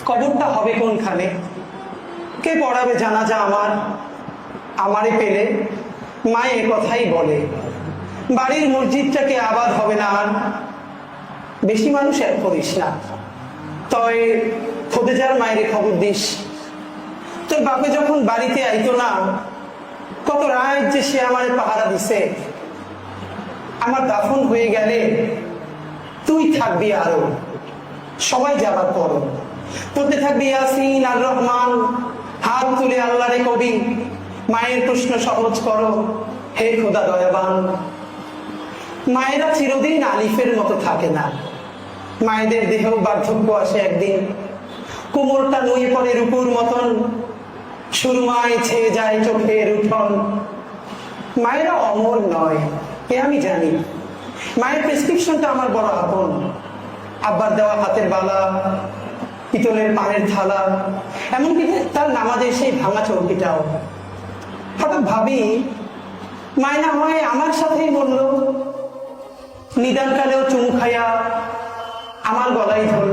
কবরটা হবে কোনখানে? কে পড়াবে জানাজা আমার? আমারে পেলে মায়ে কথাই বলে, বাড়ির মসজিদটাকে আবাদ হবে না আর। বেশি মানুষ এক করিস না, তবে খোদেজার মায়ের খবর দিস। তোর বাপে যখন বাড়িতে আইতো না, কত রাত যে সে আমার পাহারা দিছে। আমার দাফন হয়ে গেলে তুই থাকবি আরো, সবাই যাবার পর পড়তে থাকবি ইয়াসিন আর রহমান, হাত তুলে আল্লাহরে কবি, মায়ের প্রশ্ন সহজ করো হে খোদা দয়াবান। মায়েরা চিরদিন আলিফের মতো থাকে না, মায়েদের দেহেও বার্ধক্য আসে একদিন। কোমরটা নুয়ে পড়ে রূপুর মতন, সুরমায় ছেয়ে যায় চোখের উঠন। মায়েরা অমর নয় এ আমি জানি, মায়ের প্রেসক্রিপশনটা আমার বড় আপন। আব্বার দেওয়া হাতের বালা, পিতলের পানের থালা, এমনকি তার নামাজের সেই ভাঙা চৌকিটাও। হঠাৎ ভাবি, মায় না হয় আমার সাথেই বলল, নিদানকালেও চুমু খাইয়া আমার গলায় ধরল।